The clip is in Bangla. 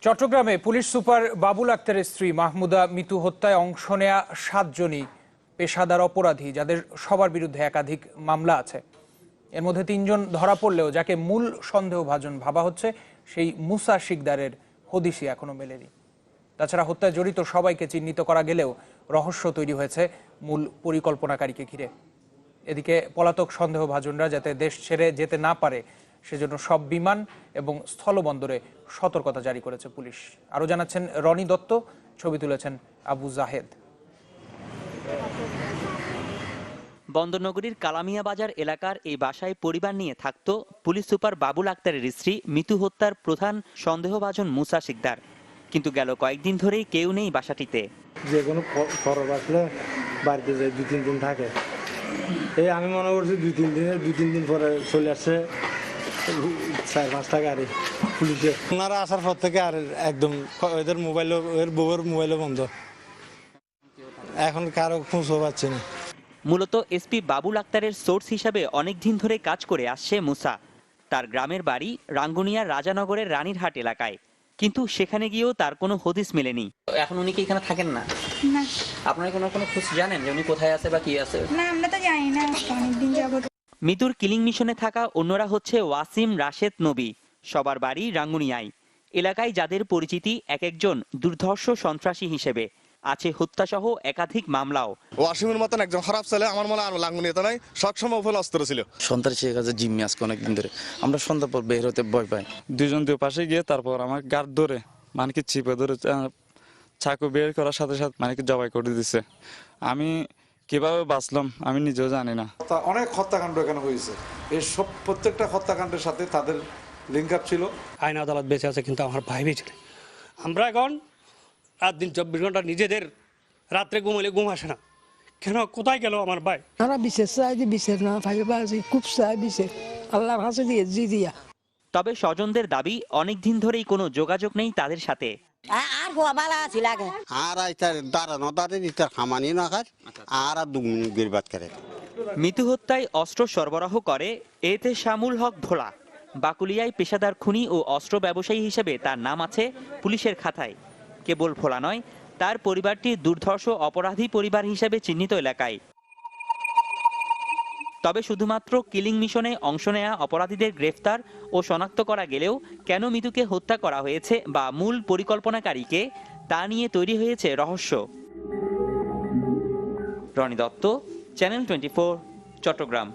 চট্টগ্রামে পুলিশ সুপার বাবুল আক্তারের স্ত্রী মাহমুদা মিতু হত্যায় অংশ নেয়া ৭ জনই পেশাদার অপরাধী, যাদের সবার বিরুদ্ধে একাধিক মামলা আছে। এর মধ্যে ৩ জন ধরা পড়লেও যাকে মূল সন্দেহভাজন ভাবা হচ্ছে সেই মুসা শিকদারের হদিসই এখনো মেলেনি। তাছাড়া হত্যায় জড়িত সবাইকে চিহ্নিত করা গেলেও রহস্য তৈরি হয়েছে মূল পরিকল্পনাকারীকে ঘিরে। এদিকে পলাতক সন্দেহভাজনরা যাতে দেশ ছেড়ে যেতে না পারে সেজন্য সব বিমান এবং স্থলবন্দরে সতর্কতা জারি করেছে পুলিশ। আরও জানাচ্ছেন রনি দত্ত, ছবি তুলেছেন আবু জাহেদ। বন্দরনগরীর কালামিয়া বাজার এলাকার এই বাসায় পরিবার নিয়ে থাকত পুলিশ সুপার বাবুল আক্তারের স্ত্রী মিতু হত্যার প্রধান সন্দেহভাজন মুসা শিকদার। কিন্তু গেল কয়েকদিন ধরেই কেউ নেই বাসাটিতে। যে কোনো খবর আসলে বাড়িতে যায় 2-3 দিন থাকে। এই আমি মনে করছি 2-3 দিন পরে চলে আসছে 4-5টা গাড়ি পুলিশের। ওনারা আসার পর থেকে আর একদম এদের মোবাইলও, এর বউয়ের মোবাইলও বন্ধ। এখন কারো খোঁজও পাচ্ছে না। মূলত এসপি বাবুল আক্তারের সোর্স হিসাবে অনেকদিন ধরে কাজ করে আসছে মুসা। তার গ্রামের বাড়ি রাঙ্গুনিয়ার রাজানগরের রানীরহাট এলাকায়, কিন্তু সেখানে গিয়েও তার কোনো হদিস মেলেনি। এখন উনি কি এখানে থাকেন না? না। আপনারা কোনো খোঁজ জানেন যে উনি কোথায় আছে বা কি আছে? না, আমরা তো জানি না, অনেকদিন যাবত। মিতুর কিলিং মিশনে থাকা অন্যরা হচ্ছে ওয়াসিম, রাশেদ, নবী। সবার বাড়ি রাঙ্গুনিয়ায়। এলাকায় যাদের পরিচিতি এক একজন দুর্ধর্ষ সন্ত্রাসী হিসেবে, আছে হত্যাসহ একাধিক মামলাও। ওয়াসিমের মতন একজন খারাপ ছেলে আমার মনে আর লাঙ্গুনিয়াতে নাই, সবসময় উপর অস্ত্র ছিল। সন্ত্রাসীর কাছে জিম্মি আজকে অনেকদিন ধরে, আমরা সন্ধ্যা পর বের হতে ভয় পাই। দুজন দুই পাশে গিয়ে তারপর আমার গার্ড ধরে মানে কি চিপে ধরে চাকু বের করার সাথে সাথে মানে কি জবাই করে দিচ্ছে। আমি কিভাবে বাঁচলাম আমি নিজেও জানি না। অনেক হত্যাকাণ্ড এখানে হয়েছে, এই সব প্রত্যেকটা হত্যাকাণ্ডের সাথে তাদের লিঙ্ক আপ ছিল। আইন আদালত বেঁচে আছে, কিন্তু আমার ভাই বেঁচে নেই। আমরা এখন রাত দিন 24 ঘন্টা নিজেদের, রাত্রে ঘুমাইলে ঘুম আসে না। কেন, কোথায় গেল আমার ভাই? আমরা বিশেষ চাই যে বিশেষ না ভাই বাজি খুব চাই বিশেষ আল্লাহ হাসে দিয়ে দিয়া। তবে স্বজনদের দাবি অনেকদিন ধরেই কোনো যোগাযোগ নেই তাদের সাথে। আর হওয়া বালা আছিল আগে আর আইতার দাঁড়ানো দাঁড়িয়ে দিতার খামানি না খার আর 2 মিনিট গিরবাদ করে। মিতু হত্যায় অস্ত্র সরবরাহ করে এতে শামুল হক ভোলা। বাকুলিয়ায় পেশাদার খুনি ও অস্ত্র ব্যবসায়ী হিসেবে তার নাম আছে পুলিশের খাতায়। কেবল ভোলা নয়, তার পরিবারটি দুর্ধর্ষ অপরাধী পরিবার হিসেবে চিহ্নিত এলাকায়। তবে শুধুমাত্র কিলিং মিশনে অংশ নেয়া অপরাধীদের গ্রেফতার ও শনাক্ত করা গেলেও কেন মিতুকে হত্যা করা হয়েছে বা মূল পরিকল্পনাকারীকে, তা নিয়ে তৈরি হয়েছে রহস্য। রনি দত্ত, চ্যানেল 24, চট্টগ্রাম।